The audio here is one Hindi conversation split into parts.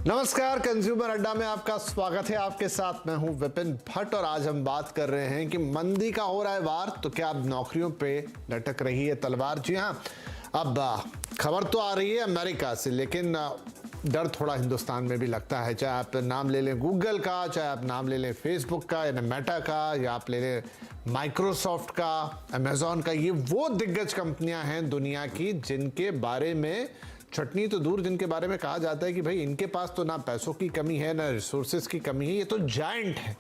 नमस्कार, कंज्यूमर अड्डा में आपका स्वागत है। आपके साथ मैं हूं विपिन भट्ट और आज हम बात कर रहे हैं कि मंदी का हो रहा है वार, तो क्या अब नौकरियों पे लटक रही है तलवार। जी हां, अब खबर तो आ रही है अमेरिका से, लेकिन डर थोड़ा हिंदुस्तान में भी लगता है। चाहे आप नाम ले लें गूगल का, चाहे आप नाम ले लें फेसबुक का या मेटा का, या आप ले लें माइक्रोसॉफ्ट का, अमेजॉन का। ये वो दिग्गज कंपनियां हैं दुनिया की जिनके बारे में चटनी तो दूर, जिनके बारे में कहा जाता है कि भाई इनके पास तो ना पैसों की कमी है ना रिसोर्सेज की कमी है, ये तो जायंट है।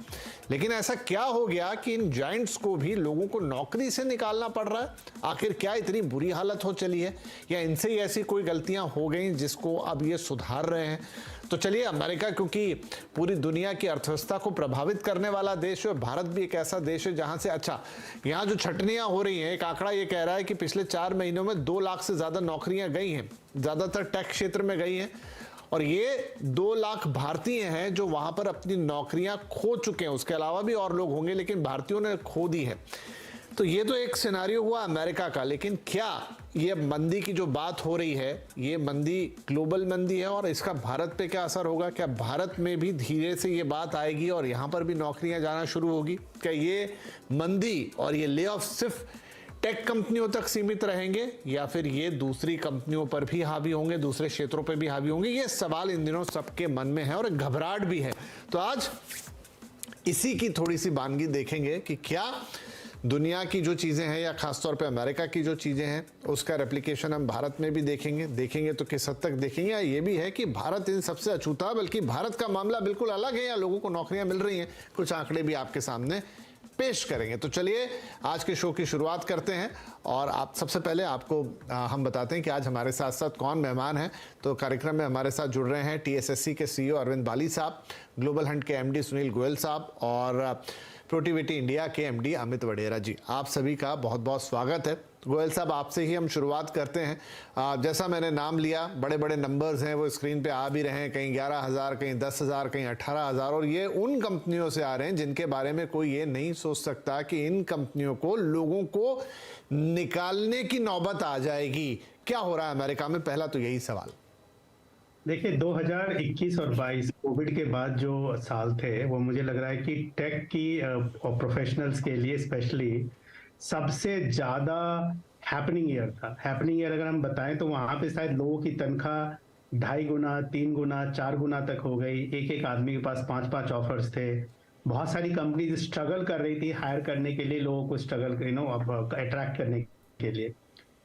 लेकिन ऐसा क्या हो गया कि इन जायंट्स को भी लोगों को नौकरी से निकालना पड़ रहा है? आखिर क्या इतनी बुरी हालत हो चली है, या इनसे ही ऐसी कोई गलतियां हो गई जिसको अब ये सुधार रहे हैं? तो चलिए, अमेरिका क्योंकि पूरी दुनिया की अर्थव्यवस्था को प्रभावित करने वाला देश है, भारत भी एक ऐसा देश है जहां से यहाँ जो छटनियां हो रही हैं, एक आंकड़ा ये कह रहा है कि पिछले 4 महीनों में 2 लाख से ज्यादा नौकरियां गई हैं, ज्यादातर टेक क्षेत्र में गई हैं। और ये 2 लाख भारतीय हैं जो वहां पर अपनी नौकरियां खो चुके हैं। उसके अलावा भी और लोग होंगे, लेकिन भारतीयों ने खो दी है। तो ये तो एक सिनेरियो हुआ अमेरिका का। लेकिन क्या ये मंदी की जो बात हो रही है, ये मंदी ग्लोबल मंदी है और इसका भारत पे क्या असर होगा? क्या भारत में भी धीरे से ये बात आएगी और यहाँ पर भी नौकरियां जाना शुरू होगी? क्या ये मंदी और ये ले ऑफ सिर्फ टेक कंपनियों तक सीमित रहेंगे, या फिर ये दूसरी कंपनियों पर भी हावी होंगे, दूसरे क्षेत्रों पर भी हावी होंगे? ये सवाल इन दिनों सबके मन में है और घबराहट भी है। तो आज इसी की थोड़ी सी वानगी देखेंगे कि क्या दुनिया की जो चीज़ें हैं, या खासतौर पे अमेरिका की जो चीज़ें हैं, उसका रेप्लिकेशन हम भारत में भी देखेंगे तो किस हद तक देखेंगे। या ये भी है कि भारत इन सबसे अछूता, बल्कि भारत का मामला बिल्कुल अलग है, या लोगों को नौकरियां मिल रही हैं। कुछ आंकड़े भी आपके सामने पेश करेंगे। तो चलिए आज के शो की शुरुआत करते हैं। और आप सबसे पहले आपको हम बताते हैं कि आज हमारे साथ साथ कौन मेहमान हैं। तो कार्यक्रम में हमारे साथ जुड़ रहे हैं TSSC के CEO अरविंद बाली साहब, ग्लोबल हंट के MD सुनील गोयल साहब और प्रोटिविटी इंडिया के MD अमित वडेरा जी। आप सभी का बहुत बहुत स्वागत है। गोयल साहब, आपसे ही हम शुरुआत करते हैं। जैसा मैंने नाम लिया, बड़े बड़े नंबर्स हैं, वो स्क्रीन पे आ भी रहे हैं, कहीं 11,000, कहीं 10,000, कहीं 18,000, और ये उन कंपनियों से आ रहे हैं जिनके बारे में कोई ये नहीं सोच सकता कि इन कंपनियों को, लोगों को निकालने की नौबत आ जाएगी। क्या हो रहा है अमेरिका में? पहला तो यही सवाल। देखिए, 2021 और 22 कोविड के बाद जो साल थे, वो मुझे लग रहा है कि टेक की और प्रोफेशनल्स के लिए स्पेशली सबसे ज्यादा हैपनिंग ईयर था। हैपनिंग ईयर अगर हम बताएं तो वहां पे शायद लोगों की तनख्वाह 2.5 गुना, 3 गुना, 4 गुना तक हो गई। एक एक आदमी के पास 5-5 ऑफर्स थे। बहुत सारी कंपनीज स्ट्रगल कर रही थी हायर करने के लिए, लोगों को स्ट्रगल अट्रैक्ट करने के लिए।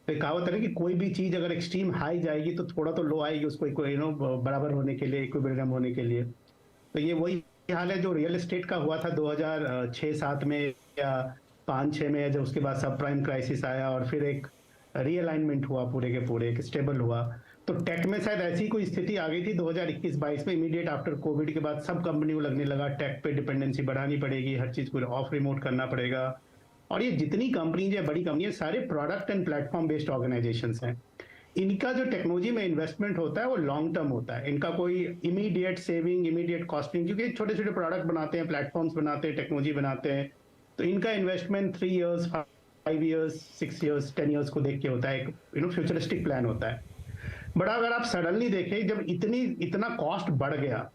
तो कहावत है ना कि कोई भी चीज अगर एक्सट्रीम हाई जाएगी तो थोड़ा तो लो आएगी, उसको बराबर होने के लिए, इक्विलिब्रियम होने के लिए। तो ये वही हाल है जो रियल एस्टेट का हुआ था 2006-7 में या 5-6 में, जब उसके बाद सब प्राइम क्राइसिस आया और फिर एक रीअलाइनमेंट हुआ, पूरे के पूरे एक स्टेबल हुआ। तो टेक में शायद ऐसी कोई स्थिति आ गई थी 2021-22 में, इमीडिएट आफ्टर कोविड के बाद सब कंपनी को लगने लगा टेक पे डिपेंडेंसी बढ़ानी पड़ेगी, हर चीज को ऑफ रिमोट करना पड़ेगा। और ये जितनी कंपनीज है, बड़ी कंपनी है, सारे product and platform based organisations हैं। इनका जो टेक्नोलॉजी में इन्वेस्टमेंट होता है वो लॉन्ग टर्म होता है। इनका कोई इमीडिएट सेविंग, इमीडिएट कॉस्टिंग, क्योंकि छोटे छोटे प्रोडक्ट बनाते हैं, प्लेटफॉर्म्स बनाते हैं, टेक्नोलॉजी बनाते हैं, तो इनका investment 3 years, 5 years, 6 years, 10 years को देख के होता है। एक फ्यूचरिस्टिक प्लान होता है। बट अगर आप सडनली देखें, जब इतना कॉस्ट बढ़ गया,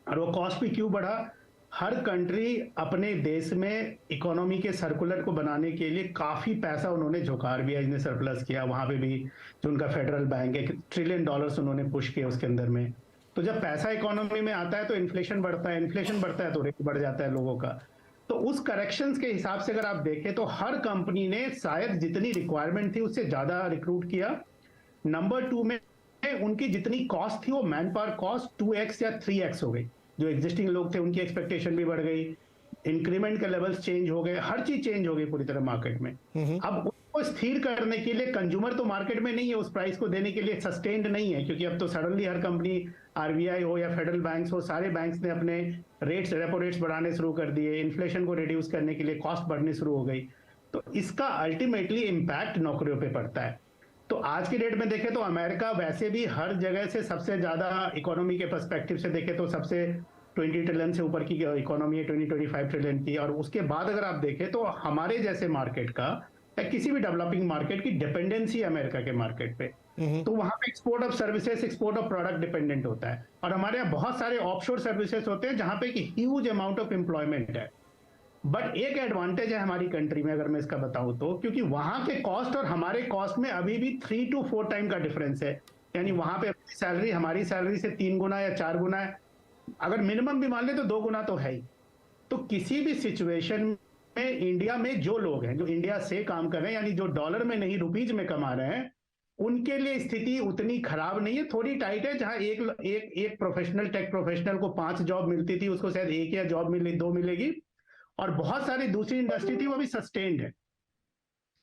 और वो कॉस्ट भी क्यों बढ़ा? हर कंट्री अपने देश में इकोनॉमी के सर्कुलर को बनाने के लिए काफी पैसा उन्होंने झोंका, RBI ने सरप्लस किया। वहां पे भी जो उनका फेडरल बैंक है, $1 ट्रिलियन उन्होंने पुश किया उसके अंदर में। तो जब पैसा इकोनॉमी में आता है तो इन्फ्लेशन बढ़ता है, इन्फ्लेशन बढ़ता है तो रेट बढ़ जाता है लोगों का। तो उस करेक्शंस के हिसाब से अगर आप देखें तो हर कंपनी ने शायद जितनी रिक्वायरमेंट थी उससे ज्यादा रिक्रूट किया। नंबर 2 में उनकी जितनी कॉस्ट थी, वो मैन पावर कॉस्ट 2x या 3x हो गई। जो एग्जिस्टिंग लोग थे उनकी एक्सपेक्टेशन भी बढ़ गई, इंक्रीमेंट के लेवल्स चेंज हो गए, हर चीज चेंज हो गई पूरी तरह मार्केट में। अब उसको स्थिर करने के लिए कंज्यूमर तो मार्केट में नहीं है, उस प्राइस को देने के लिए सस्टेन्ड नहीं है, क्योंकि अब तो सडनली हर कंपनी, RBI हो या फेडरल बैंक्स हो, सारे बैंक्स ने अपने रेट्स, रेपो रेट्स बढ़ाने शुरू कर दिए। इन्फ्लेशन को रिड्यूस करने के लिए कॉस्ट बढ़नी शुरू हो गई। तो इसका अल्टीमेटली इम्पैक्ट नौकरियों पर पड़ता है। तो आज की डेट में देखें तो अमेरिका वैसे भी हर जगह से सबसे ज्यादा इकोनॉमी के पर्सपेक्टिव से देखें तो सबसे 20 ट्रिलियन से ऊपर की इकोनॉमी है, 20-25 ट्रिलियन की। और उसके बाद अगर आप देखें तो हमारे जैसे मार्केट का या किसी भी डेवलपिंग मार्केट की डिपेंडेंसी अमेरिका के मार्केट पे तो वहां पे export of services, export of product dependent होता है। और हमारे यहाँ बहुत सारे ऑफशोर सर्विसेज होते हैं जहां पे कि ह्यूज अमाउंट ऑफ एम्प्लॉयमेंट है। बट एक एडवांटेज है हमारी कंट्री में, अगर मैं इसका बताऊं तो, क्योंकि वहां के कॉस्ट और हमारे कॉस्ट में अभी भी 3 to 4 टाइम का डिफरेंस है। यानी वहां पे सैलरी हमारी सैलरी से 3 गुना या 4 गुना है, अगर मिनिमम भी मान ले तो 2 गुना तो है ही। तो किसी भी सिचुएशन में इंडिया में जो लोग हैं, जो इंडिया से काम कर रहे हैं, यानी जो डॉलर में नहीं रुपीज में कमा रहे हैं, उनके लिए स्थिति उतनी खराब नहीं है, थोड़ी टाइट है। जहां एक प्रोफेशनल, टेक प्रोफेशनल को 5 जॉब मिलती थी, उसको शायद 1 या जॉब मिले 2 मिलेगी। और बहुत सारी दूसरी इंडस्ट्री थी वो भी सस्टेन्ड है।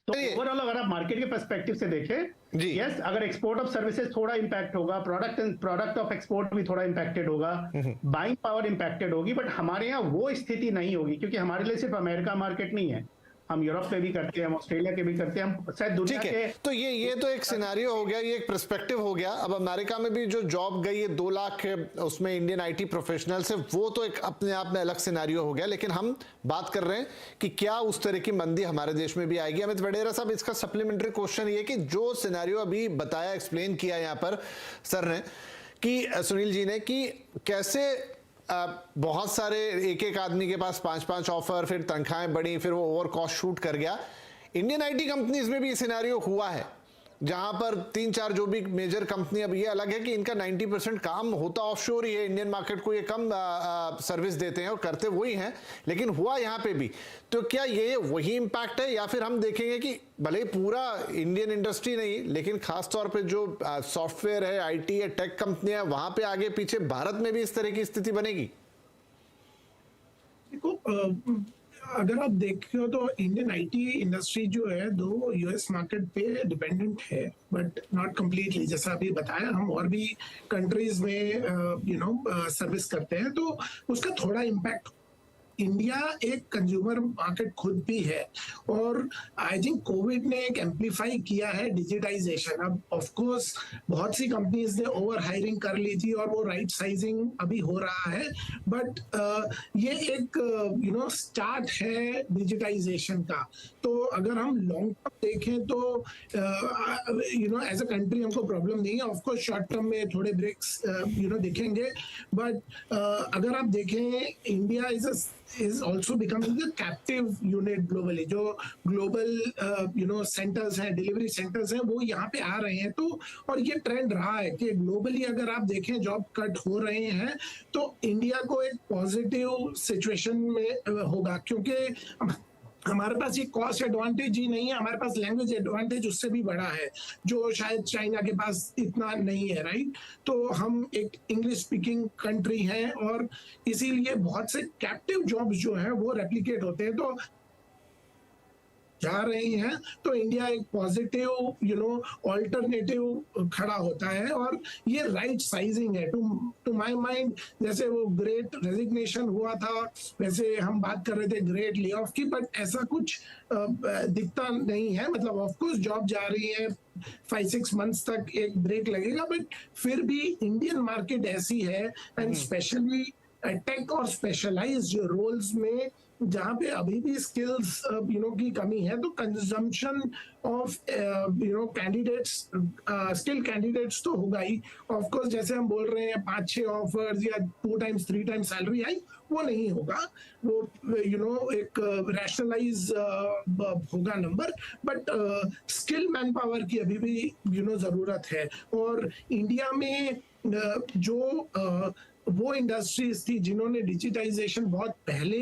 तो ओवरऑल अगर आप मार्केट के पर्सपेक्टिव से देखें, यस, अगर एक्सपोर्ट ऑफ सर्विसेज थोड़ा इंपैक्ट होगा, प्रोडक्ट ऑफ एक्सपोर्ट भी थोड़ा इंपैक्टेड होगा, बाइंग पावर इंपैक्टेड होगी, बट हमारे यहाँ वो स्थिति नहीं होगी, क्योंकि हमारे लिए सिर्फ अमेरिका मार्केट नहीं है, हम यूरोप के भी करते हैं, हम ऑस्ट्रेलिया के भी करते हैं, हम शायद दुनिया के। तो ये तो एक सिनेरियो हो गया, ये एक पर्सपेक्टिव हो गया। अब अमेरिका में भी जो जॉब गई है 2 लाख उसमें इंडियन आईटी प्रोफेशनल से, वो तो एक अपने आप में अलग सिनेरियो हो गया। लेकिन हम बात कर रहे हैं कि क्या उस तरह की मंदी हमारे देश में भी आएगी। अमित वडेरा साहब, इसका सप्लीमेंट्री क्वेश्चन ये कि जो सिनेरियो अभी बताया, एक्सप्लेन किया यहाँ पर सर ने, कि सुनील जी ने, कि कैसे बहुत सारे एक आदमी के पास 5-5 ऑफर, फिर तनख्वाहें बढ़ी, फिर वो ओवर कॉस्ट शूट कर गया। इंडियन आईटी कंपनीज में भी ये सिनेरियो हुआ है, जहां पर 3-4 जो भी मेजर कंपनी, अब ये अलग है कि इनका 90% काम होता ऑफशोर ही है, इंडियन मार्केट को ये कम सर्विस देते हैं और करते वही हैं, लेकिन हुआ यहाँ पे भी। तो क्या ये वही इम्पैक्ट है, या फिर हम देखेंगे कि भले पूरा इंडियन इंडस्ट्री नहीं, लेकिन खास तौर पे जो सॉफ्टवेयर है, आईटी है, टेक कंपनियां, वहां पे आगे पीछे भारत में भी इस तरह की स्थिति बनेगी? देखो, अगर आप देखो तो इंडियन आईटी इंडस्ट्री जो है, दो यूएस मार्केट पे डिपेंडेंट है, बट नॉट कंप्लीटली। जैसा अभी बताया, हम और भी कंट्रीज में सर्विस करते हैं, तो उसका थोड़ा इम्पैक्ट। इंडिया एक कंज्यूमर मार्केट खुद भी है, और आई थिंक कोविड ने एक एम्पलीफाई किया है डिजिटाइजेशन। अब ऑफ कोर्स बहुत सी कंपनीज ने ओवर हायरिंग कर ली थी और वो राइट साइजिंग अभी हो रहा है, बट ये एक स्टार्ट है डिजिटाइजेशन का। तो अगर हम लॉन्ग टर्म देखें तो एज अ कंट्री हमको प्रॉब्लम नहीं है। ऑफ कोर्स शॉर्ट टर्म में थोड़े ब्रेक्स दिखेंगे, बट अगर आप देखें, India is also becoming a captive unit globally। जो ग्लोबल सेंटर्स हैं, डिलीवरी सेंटर्स हैं, वो यहाँ पे आ रहे हैं। तो और ये ट्रेंड रहा है कि ग्लोबली अगर आप देखें जॉब कट हो रहे हैं, तो इंडिया को एक पॉजिटिव सिचुएशन में होगा, क्योंकि हमारे पास ये कॉस्ट एडवांटेज ही नहीं है, हमारे पास लैंग्वेज एडवांटेज उससे भी बड़ा है, जो शायद चाइना के पास इतना नहीं है, राइट। तो हम एक इंग्लिश स्पीकिंग कंट्री हैं, और इसीलिए बहुत से कैप्टिव जॉब्स जो हैं वो रेप्लिकेट होते हैं, तो जा रही हैं। तो इंडिया एक पॉजिटिव ऑल्टरनेटिव खड़ा होता है, और ये राइट साइजिंग है टू माय माइंड। जैसे वो ग्रेट रेजिग्नेशन हुआ था, वैसे हम बात कर रहे थे ग्रेट ले ऑफ की, बट ऐसा कुछ दिखता नहीं है। मतलब ऑफ कोर्स जॉब जा रही है, 5-6 मंथ्स तक एक ब्रेक लगेगा, बट फिर भी इंडियन मार्केट ऐसी है, एंड स्पेशली टेक और स्पेशलाइज्ड रोल्स में, जहां पे अभी भी स्किल्स की कमी है, तो consumption of candidates, skill candidates तो होगा ही। ऑफ कोर्स जैसे हम बोल रहे हैं 5-6 ऑफर्स या 2 टाइम्स 3 टाइम्स सैलरी आई, वो नहीं होगा, वो एक रैशनलाइज होगा number, but skill man power की अभी भी जरूरत है। और इंडिया में जो वो इंडस्ट्रीज थी जिन्होंने डिजिटाइजेशन बहुत पहले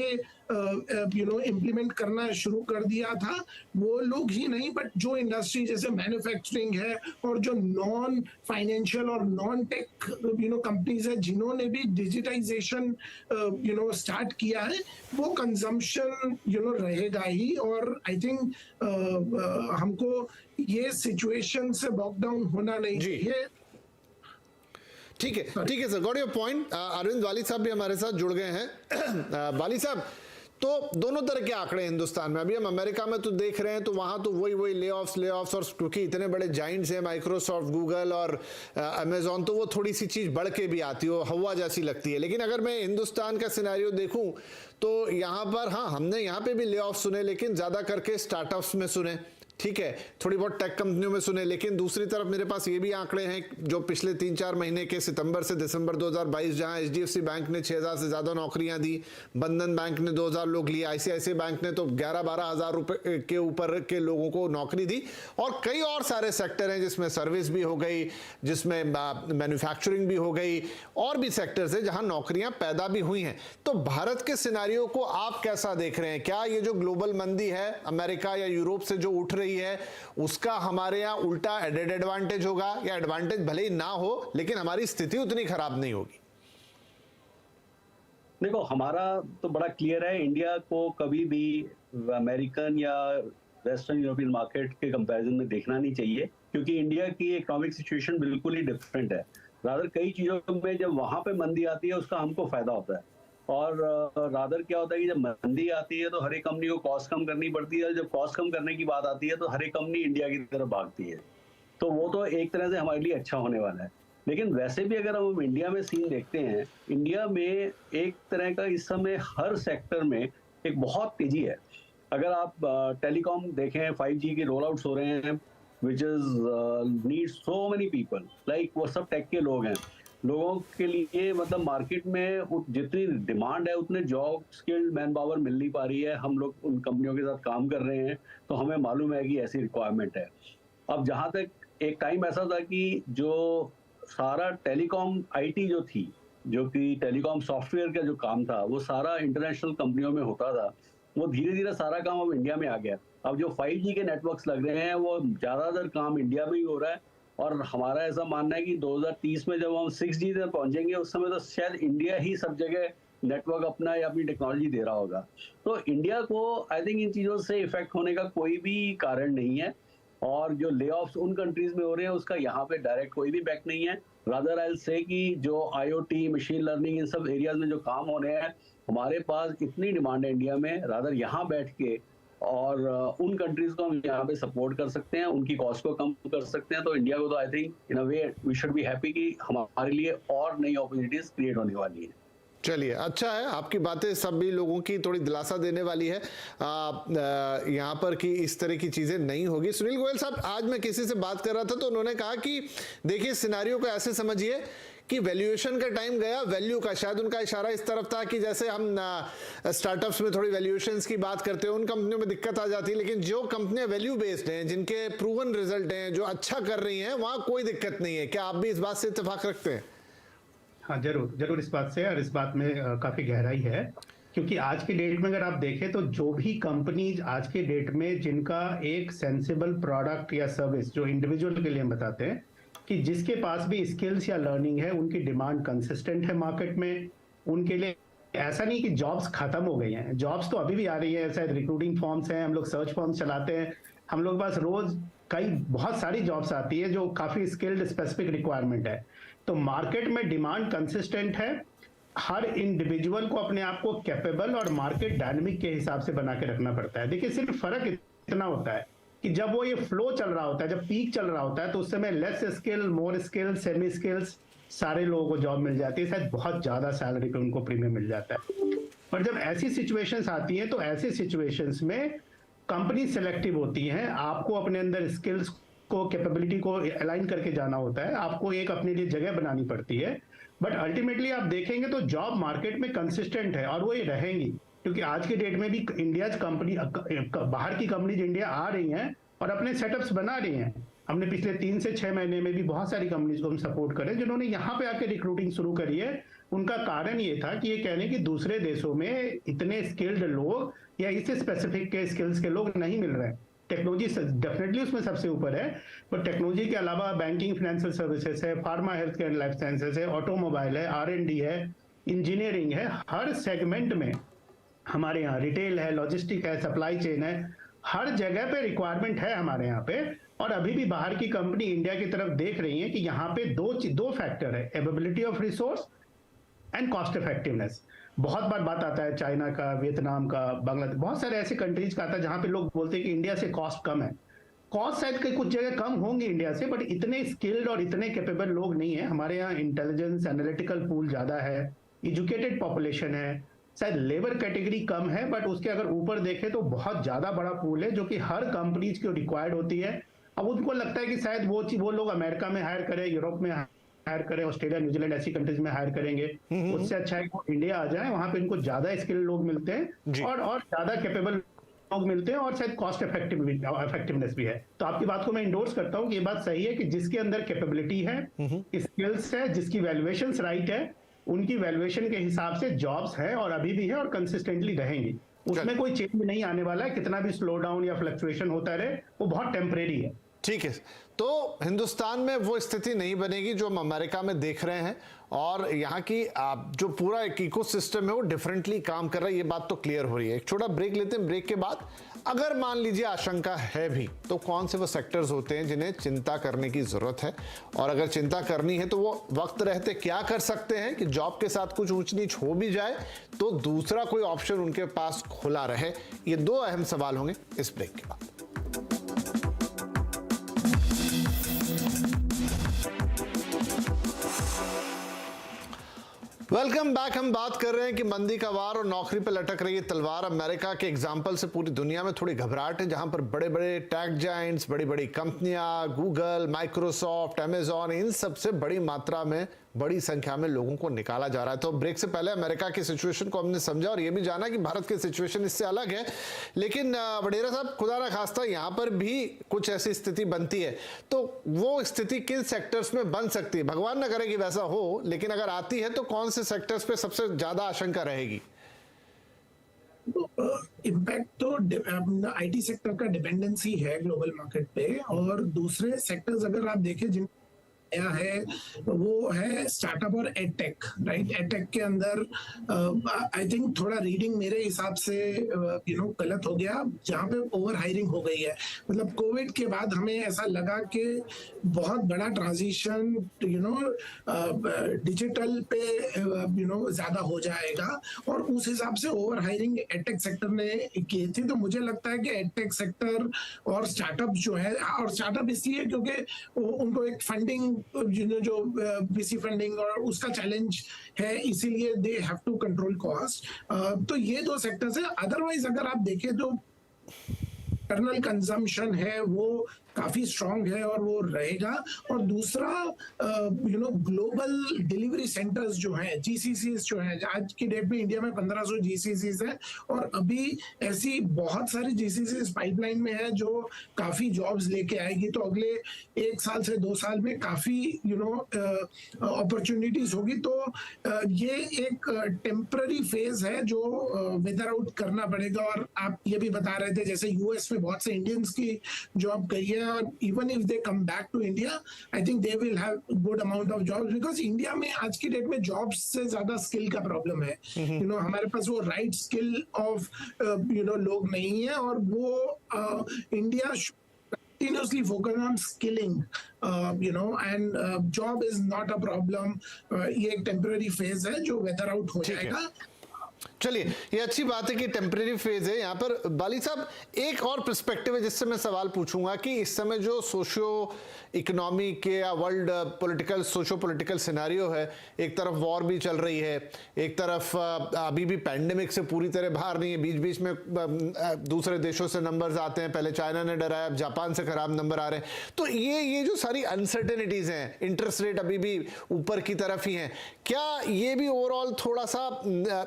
इम्प्लीमेंट करना शुरू कर दिया था, वो लोग ही नहीं, बट जो इंडस्ट्री जैसे मैन्युफैक्चरिंग है, और जो नॉन फाइनेंशियल और नॉन टेक कंपनीज है जिन्होंने भी डिजिटाइजेशन स्टार्ट किया है, वो कंजम्पशन रहेगा ही। और आई थिंक हमको ये सिचुएशन से बॉकडाउन होना नहीं चाहिए। ठीक है sir, got your point. Arvind वाली साहब भी हमारे साथ जुड़ गए हैं। वाली साहब, तो दोनों तरह के आंकड़े हिंदुस्तान में, अभी हम अमेरिका में तो देख रहे हैं, तो वहां तो वही ले ऑफ्स, और क्योंकि इतने बड़े जाइंट्स हैं, माइक्रोसॉफ्ट, गूगल और अमेजॉन, तो वो थोड़ी सी चीज बढ़ के भी आती है, हवा जैसी लगती है। लेकिन अगर मैं हिंदुस्तान का सिनेरियो देखूं, तो यहाँ पर, हाँ, हमने यहाँ पे भी ले ऑफ सुने, लेकिन ज्यादा करके स्टार्टअप्स में सुने, ठीक है, थोड़ी बहुत टेक कंपनियों में सुने, लेकिन दूसरी तरफ मेरे पास ये भी आंकड़े हैं जो पिछले 3-4 महीने के सितंबर से दिसंबर 2022, जहां एचडीएफसी बैंक ने 6000 से ज्यादा नौकरियां दी, बंधन बैंक ने 2000 लोग लिए, आईसीआईसीआई बैंक ने तो 11-12 हजार रुपए के ऊपर के लोगों को नौकरी दी, और कई और सारे सेक्टर हैं जिसमें सर्विस भी हो गई, जिसमें मैन्युफैक्चरिंग भी हो गई, और भी सेक्टर्स हैं जहां नौकरियां पैदा भी हुई हैं। तो भारत के सिनेरियो को आप कैसा देख रहे हैं? क्या ये जो ग्लोबल मंदी है अमेरिका या यूरोप से जो उठ रही है, उसका हमारे यहां उल्टा एडेड एडवांटेज होगा, या एडवांटेज भले ही ना हो लेकिन हमारी स्थिति उतनी खराब नहीं होगी? देखो, हमारा तो बड़ा क्लियर है, इंडिया को कभी भी अमेरिकन या वेस्टर्न यूरोपियन मार्केट के कंपैरिजन में देखना नहीं चाहिए, क्योंकि इंडिया की इकोनॉमिक सिचुएशन बिल्कुल ही डिफरेंट है। रादर कई चीजों में जब वहां पे मंदी आती है उसका हमको फायदा होता है, और रादर क्या होता है कि जब मंदी आती है तो हर एक कंपनी को कॉस्ट कम करनी पड़ती है, जब कॉस्ट कम करने की बात आती है तो हर एक कंपनी इंडिया की तरफ भागती है। तो वो तो एक तरह से हमारे लिए अच्छा होने वाला है। लेकिन वैसे भी अगर हम इंडिया में सीन देखते हैं, इंडिया में एक तरह का इस समय हर सेक्टर में एक बहुत तेजी है। अगर आप टेलीकॉम देखें, 5G के रोल आउट्स हो रहे हैं, which is need so many people, like वो सब टेक के लोग हैं। लोगों के लिए मतलब मार्केट में जितनी डिमांड है उतने जॉब स्किल्ड मैन पावर मिल नहीं पा रही है। हम लोग उन कंपनियों के साथ काम कर रहे हैं तो हमें मालूम है कि ऐसी रिक्वायरमेंट है। अब जहां तक एक टाइम ऐसा था कि जो सारा टेलीकॉम आईटी जो थी, जो कि टेलीकॉम सॉफ्टवेयर का जो काम था, वो सारा इंटरनेशनल कंपनियों में होता था। वो धीरे धीरे सारा काम अब इंडिया में आ गया। अब जो 5G के नेटवर्क्स लग रहे हैं वो ज्यादातर काम इंडिया में ही हो रहा है, और हमारा ऐसा मानना है कि 2030 में जब हम 6G तक पहुंचेंगे उस समय तो शायद इंडिया ही सब जगह नेटवर्क अपना या अपनी टेक्नोलॉजी दे रहा होगा। तो इंडिया को आई थिंक इन चीज़ों से इफेक्ट होने का कोई भी कारण नहीं है, और जो ले ऑफ्स उन कंट्रीज में हो रहे हैं उसका यहाँ पे डायरेक्ट कोई भी इफेक्ट नहीं है। रादर आई विल से कि जो IoT, मशीन लर्निंग, इन सब एरियाज में जो काम होने हैं, हमारे पास इतनी डिमांड है इंडिया में, रादर यहाँ बैठ के और उन कंट्रीज को हम यहाँ पे सपोर्ट कर सकते हैं, उनकी कॉस्ट को कम कर सकते हैं। तो इंडिया को तो I think in a way we should be happy कि हमारे लिए और नई अपॉर्चुनिटीज क्रिएट होने वाली है। चलिए, अच्छा है, आपकी बातें सभी लोगों की थोड़ी दिलासा देने वाली है यहाँ पर कि इस तरह की चीजें नहीं होगी। सुनील गोयल साहब, आज मैं किसी से बात कर रहा था तो उन्होंने कहा कि देखिए सिनेरियो को ऐसे समझिए कि वैल्यूएशन का टाइम गया, वैल्यू का। शायद उनका इशारा इस तरफ था कि जैसे हम स्टार्टअप्स में थोड़ी वैल्यूएशंस की बात करते हैं, उन कंपनियों में दिक्कत आ जाती है, लेकिन जो कंपनियां वैल्यू बेस्ड हैं, जिनके प्रूवन रिजल्ट हैं, जो अच्छा कर रही हैं, वहां कोई दिक्कत नहीं है। क्या आप भी इस बात से इत्तेफाक रखते हैं? हाँ, जरूर इस बात से, और इस बात में काफी गहराई है, क्योंकि आज के डेट में अगर आप देखें तो जो भी कंपनीज आज के डेट में जिनका एक सेंसिबल प्रोडक्ट या सर्विस, जो इंडिविजुअल के लिए हम बताते हैं कि जिसके पास भी स्किल्स या लर्निंग है, उनकी डिमांड कंसिस्टेंट है मार्केट में। उनके लिए ऐसा नहीं कि जॉब्स खत्म हो गई हैं, जॉब्स तो अभी भी आ रही है। शायद रिक्रूटिंग फॉर्म्स हैं, हम लोग सर्च फॉर्म्स चलाते हैं, हम लोग पास रोज बहुत सारी जॉब्स आती है जो काफी स्किल्ड स्पेसिफिक रिक्वायरमेंट है। तो मार्केट में डिमांड कंसिस्टेंट है। हर इंडिविजुअल को अपने आप को कैपेबल और मार्केट डायनेमिक के हिसाब से बना के रखना पड़ता है। देखिए, सिर्फ फर्क इतना होता है कि जब वो ये फ्लो चल रहा होता है, जब पीक चल रहा होता है, तो उस समय लेस स्किल, मोर स्किल, सेमी स्किल्स सारे लोगों को जॉब मिल जाती है, शायद बहुत ज्यादा सैलरी पे उनको प्रीमियम मिल जाता है। पर जब ऐसी सिचुएशंस आती हैं तो ऐसे सिचुएशंस में कंपनी सेलेक्टिव होती हैं। आपको अपने अंदर स्किल्स को, कैपेबिलिटी को अलाइन करके जाना होता है, आपको एक अपने लिए जगह बनानी पड़ती है। बट अल्टीमेटली आप देखेंगे तो जॉब मार्केट में कंसिस्टेंट है, और वो ये रहेंगी, क्योंकि आज के डेट में भी इंडिया कंपनी, बाहर की कंपनीज इंडिया आ रही हैं और अपने सेटअप्स बना रही हैं। हमने पिछले 3 से 6 महीने में भी बहुत सारी कंपनीज को हम सपोर्ट करें जिन्होंने यहाँ पे आके रिक्रूटिंग शुरू करी है। उनका कारण ये था कि ये कहने कि दूसरे देशों में इतने स्किल्ड लोग या इस स्पेसिफिक के स्किल्स के लोग नहीं मिल रहे हैं। टेक्नोलॉजी डेफिनेटली उसमें सबसे ऊपर है, पर टेक्नोलॉजी के अलावा बैंकिंग, फाइनेंशियल सर्विसेज है, pharma, health care, life sciences है, ऑटोमोबाइल है, R&D है, इंजीनियरिंग है। हर सेगमेंट में हमारे यहाँ रिटेल है, लॉजिस्टिक है, सप्लाई चेन है, हर जगह पे रिक्वायरमेंट है हमारे यहाँ पे। और अभी भी बाहर की कंपनी इंडिया की तरफ देख रही है कि यहाँ पे दो फैक्टर है, availability of resource and cost effectiveness. बहुत बार बात आता है चाइना का, वियतनाम का, बांग्लादेश, बहुत सारे ऐसे कंट्रीज का आता है जहां पे लोग बोलते हैं कि इंडिया से कॉस्ट कम है। कॉस्ट शायद के कुछ जगह कम होंगे इंडिया से, बट इतने स्किल्ड और इतने कैपेबल लोग नहीं है। हमारे यहाँ इंटेलिजेंस, एनालिटिकल पूल ज्यादा है, एजुकेटेड पॉपुलेशन है, शायद लेबर कैटेगरी कम है, बट उसके अगर ऊपर देखें तो बहुत ज्यादा बड़ा पूल है जो कि हर कंपनीज की रिक्वायर्ड होती है। अब उनको लगता है कि शायद वो लोग अमेरिका में हायर करें, यूरोप में हायर करें, ऑस्ट्रेलिया, न्यूजीलैंड ऐसी कंट्रीज में हायर करेंगे। उससे अच्छा है कि वो इंडिया आ जाए, वहां पे इनको ज्यादा स्किल लोग मिलते हैं और ज्यादा कैपेबल लोग मिलते हैं और शायद कॉस्ट इफेक्टिवनेस भी है। तो आपकी बात को मैं इंडोर्स करता हूँ कि ये बात सही है कि जिसके अंदर कैपेबिलिटी है, स्किल्स है, जिसकी वैल्यूएशन राइट है, उनकी वैल्यूएशन के हिसाब से जॉब्स है और अभी भी है और कंसिस्टेंटली रहेंगी। उसमें कोई चेंज नहीं आने वाला है। कितना भी स्लो डाउन या फ्लक्चुएशन होता रहे, वो बहुत टेम्परेरी है। ठीक है, तो हिंदुस्तान में वो स्थिति नहीं बनेगी जो हम अमेरिका में देख रहे हैं, और यहाँ की जो पूरा एक इकोसिस्टम है वो डिफरेंटली काम कर रहा है, ये बात तो क्लियर हो रही है। एक छोटा ब्रेक लेते हैं, ब्रेक के बाद अगर मान लीजिए आशंका है भी, तो कौन से वो सेक्टर्स होते हैं जिन्हें चिंता करने की जरूरत है, और अगर चिंता करनी है तो वो वक्त रहते क्या कर सकते हैं कि जॉब के साथ कुछ ऊंच नीच हो भी जाए तो दूसरा कोई ऑप्शन उनके पास खुला रहे। ये दो अहम सवाल होंगे इस ब्रेक के बाद। Welcome back. हम बात कर रहे हैं कि मंदी का वार और नौकरी पर लटक रही है तलवार। अमेरिका के एग्जाम्पल से पूरी दुनिया में थोड़ी घबराहट है, जहां पर बड़े बड़े टेक जायंट्स, बड़ी बड़ी कंपनियां, गूगल, माइक्रोसॉफ्ट, अमेजॉन, इन सबसे बड़ी मात्रा में, बड़ी संख्या में लोगों को निकाला जा रहा है। तो ब्रेक से पहले अमेरिका की सिचुएशन को हमने समझा और यह भी जाना कि भारत की सिचुएशन इससे अलग है, लेकिन वडेरा साहब, खुदा ना खास्ता यहां पर भी कुछ ऐसी स्थिति बनती है, तो वो स्थिति किन सेक्टर्स में बन सकती है? भगवान ना करे कि वैसा हो, लेकिन अगर आती है तो कौन से सेक्टर्स पे सबसे ज्यादा आशंका रहेगी? इम्पैक्ट तो आईटी सेक्टर का डिपेंडेंसी है ग्लोबल मार्केट पे, और दूसरे सेक्टर्स अगर आप देखें जिन है वो है स्टार्टअप और एडटेक, राइट। एडटेक के अंदर आई थिंक थोड़ा रीडिंग मेरे हिसाब से गलत हो गया, जहाँ पे ओवर हायरिंग हो गई है। मतलब कोविड के बाद हमें ऐसा लगा कि बहुत बड़ा ट्रांजिशन डिजिटल पे ज्यादा हो जाएगा, और उस हिसाब से ओवर हायरिंग एडटेक सेक्टर ने की थी। तो मुझे लगता है कि एडटेक सेक्टर और स्टार्टअप जो है, और स्टार्टअप इसलिए क्योंकि उनको एक फंडिंग जो वीसी फंडिंग और उसका चैलेंज है, इसीलिए they have to control cost. तो ये दो सेक्टर्स है। अदरवाइज अगर आप देखें तो इंटरनल कंजम्पशन है वो काफी स्ट्रांग है और वो रहेगा। और दूसरा ग्लोबल डिलीवरी सेंटर्स जो हैं, जीसीसीज जो हैं, आज की डेट में इंडिया में 1500 जीसीसीज है, और अभी ऐसी बहुत सारी जीसीसीज पाइपलाइन में है जो काफी जॉब्स लेके आएगी। तो अगले 1 साल से 2 साल में काफी अपॉर्चुनिटीज होगी। तो ये एक टेम्पररी फेज है जो वेदर आउट करना पड़ेगा। और आप ये भी बता रहे थे जैसे यूएस में बहुत से इंडियंस की जॉब गई है, और even if they come back to India, I think they will have good amount of jobs, because India में आज की डेट में जॉब्स से ज्यादा स्किल का प्रॉब्लम है। हमारे पास वो राइट स्किल ऑफ लोग नहीं है, और वो India continuously focus on skilling, and job is not a problem. ये एक temporary phase है जो weather out हो जाएगा। चलिए, ये अच्छी बात है कि टेम्परेरी फेज है। यहाँ पर बाली साहब एक और पर्सपेक्टिव है जिससे मैं सवाल पूछूंगा कि इस समय जो सोशियो इकोनॉमिक या world political, socio political scenario है, एक तरफ वॉर भी चल रही है, एक तरफ अभी भी पैंडेमिक से पूरी तरह बाहर नहीं है, बीच बीच में दूसरे देशों से नंबर्स आते हैं, पहले चाइना ने डराया, अब जापान से खराब नंबर आ रहे हैं। तो ये जो सारी अनसर्टेनिटीज हैं, इंटरेस्ट रेट अभी भी ऊपर की तरफ ही हैं, क्या ये भी ओवरऑल थोड़ा सा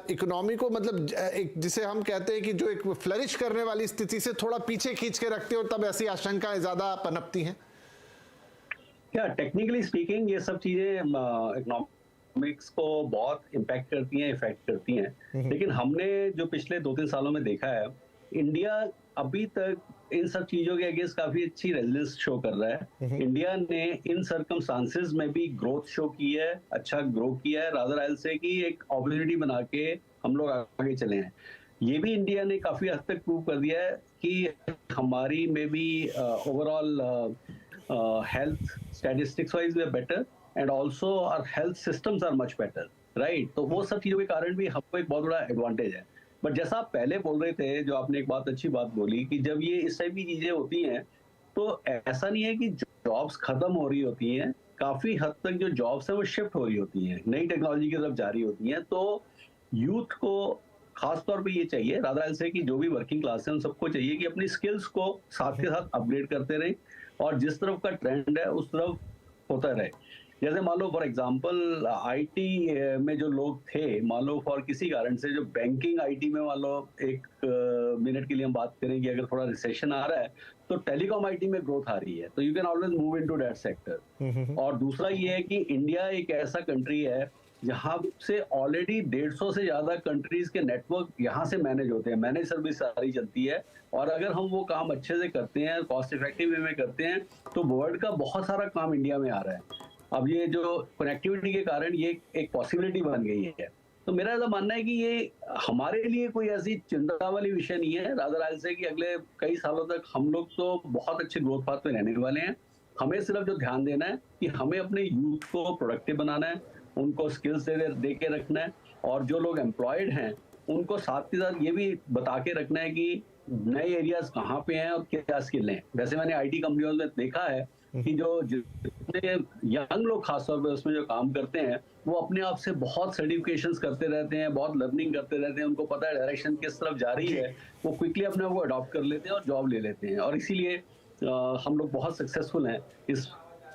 इकोनॉमी को, मतलब एक जिसे हम कहते हैं कि जो एक फ्लरिश करने वाली स्थिति से थोड़ा पीछे खींच के रखते हो, तब ऐसी आशंकाएं ज्यादा पनपती हैं? क्या टेक्निकली स्पीकिंग ये सब चीजें इकोनॉमिक्स को बहुत इम्पैक्ट करती हैं, इफेक्ट करती हैं, लेकिन हमने जो पिछले 2-3 सालों में देखा है, इंडिया अभी तक इन सब चीजों के अगेंस्ट काफी अच्छी रेजिलेंस शो कर रहा है। इंडिया ने इन सर्कमस्टांसेस में भी ग्रोथ शो की है, अच्छा ग्रो किया है, रादर आई से कि एक अपॉर्चुनिटी बना के हम लोग आगे चले हैं। ये भी इंडिया ने काफी हद तक प्रूव कर दिया है कि हमारी में भी overall health statistics wise we are better, and also our health systems are much better, right? तो वो सब चीजों के कारण भी हमको एक बहुत बड़ा एडवांटेज है। बट जैसा आप पहले बोल रहे थे, जो आपने एक बात अच्छी बात बोली कि जब ये इस टाइप की चीजें होती हैं तो ऐसा नहीं है कि जॉब्स खत्म हो रही होती हैं, काफी हद तक जो जॉब्स है वो शिफ्ट हो रही होती हैं, नई टेक्नोलॉजी की तरफ जा रही होती हैं। तो यूथ को खासतौर पे ये चाहिए राधा से कि जो भी वर्किंग क्लास है उन सबको चाहिए कि अपनी स्किल्स को साथ के साथ अपग्रेड करते रहें और जिस तरफ का ट्रेंड है उस तरफ होता रहे। जैसे मान लो फॉर एग्जांपल आईटी में जो लोग थे, मान लो फॉर किसी कारण से जो बैंकिंग आईटी में मान लो एक मिनट के लिए हम बात करें कि अगर थोड़ा रिसेशन आ रहा है तो टेलीकॉम आईटी में ग्रोथ आ रही है, तो you can always move into that sector. और दूसरा ये है कि इंडिया एक ऐसा कंट्री है जहां से ऑलरेडी 150 से ज्यादा कंट्रीज के नेटवर्क यहाँ से मैनेज होते हैं, मैनेज सर्विस सारी चलती है। और अगर हम वो काम अच्छे से करते हैं, कॉस्ट इफेक्टिव वे में करते हैं, तो वर्ल्ड का बहुत सारा काम इंडिया में आ रहा है। अब ये जो कनेक्टिविटी के कारण ये एक पॉसिबिलिटी बन गई है। तो मेरा ऐसा मानना है कि ये हमारे लिए कोई ऐसी चिंता वाली विषय नहीं है रादर से कि अगले कई सालों तक हम लोग तो बहुत अच्छे ग्रोथ पाथ पे रहने वाले हैं। हमें सिर्फ जो ध्यान देना है कि हमें अपने यूथ को प्रोडक्टिव बनाना है, उनको स्किल्स दे के रखना है, और जो लोग एम्प्लॉयड हैं उनको साथ के साथ ये भी बता के रखना है कि नए एरियाज कहाँ पे हैं और क्या स्किल हैं। वैसे मैंने आईटी कंपनियों में देखा है कि जो जितने यंग लोग खासतौर पर उसमें जो काम करते हैं वो अपने आप से बहुत सर्टिफिकेशंस करते रहते हैं, बहुत लर्निंग करते रहते हैं, उनको पता है डायरेक्शन किस तरफ जा रही है, वो क्विकली अपने आप को अडॉप्ट कर लेते हैं और जॉब ले लेते हैं। और इसीलिए हम लोग बहुत सक्सेसफुल हैं इस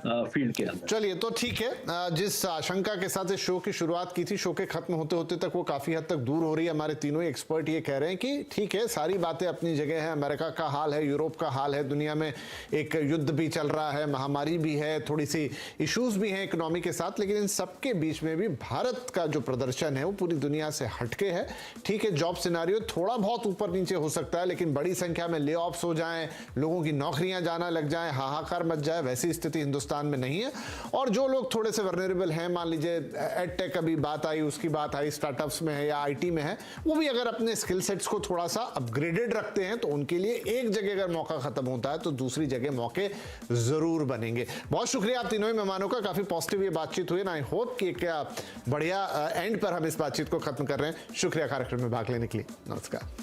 फील्ड के अंदर। चलिए, तो ठीक है, जिस आशंका के साथ इस शो की शुरुआत की थी, शो के खत्म होते होते तक वो काफी हद तक दूर हो रही है। हमारे तीनों ही एक्सपर्ट ये कह रहे हैं कि ठीक है, सारी बातें अपनी जगह है, अमेरिका का हाल है, यूरोप का हाल है, दुनिया में एक युद्ध भी चल रहा है, महामारी भी है, थोड़ी सी इश्यूज भी हैं इकोनॉमी के साथ, लेकिन इन सबके बीच में भी भारत का जो प्रदर्शन है वो पूरी दुनिया से हटके है। ठीक है, जॉब सिनारियो थोड़ा बहुत ऊपर नीचे हो सकता है, लेकिन बड़ी संख्या में ले ऑफ्स हो जाएं, लोगों की नौकरियां जाना लग जाएं, हाहाकार मच जाए, वैसी स्थिति हिंदुस्तान में नहीं है। और जो लोग थोड़े से वर्नरेबल हैं, मान लीजिए एडटेक अभी बात आई, उसकी बात आई, स्टार्टअप्स में है या आईटी में है, वो भी अगर अपने स्किल सेट्स को थोड़ा सा अपग्रेडेड रखते हैं तो उनके लिए एक जगह अगर मौका खत्म होता है तो दूसरी जगह मौके जरूर बनेंगे। बहुत शुक्रिया आप तीनों ही मेहमानों का, काफी पॉजिटिव ये बातचीत हुई। आई होप कि क्या बढ़िया एंड पर हम इस बातचीत को खत्म कर रहे हैं। शुक्रिया कार्यक्रम में भाग लेने के लिए। नमस्कार।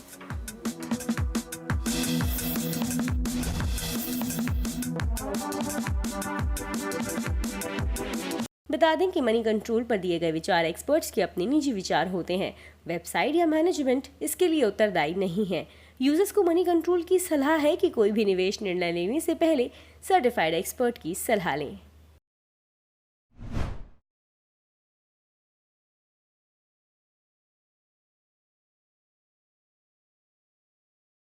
बता दें कि मनी कंट्रोल पर दिए गए विचार एक्सपर्ट्स के अपने निजी विचार होते हैं। वेबसाइट या मैनेजमेंट इसके लिए उत्तरदायी नहीं है। यूजर्स को मनी कंट्रोल की सलाह है कि कोई भी निवेश निर्णय लेने से पहले सर्टिफाइड एक्सपर्ट की सलाह लें।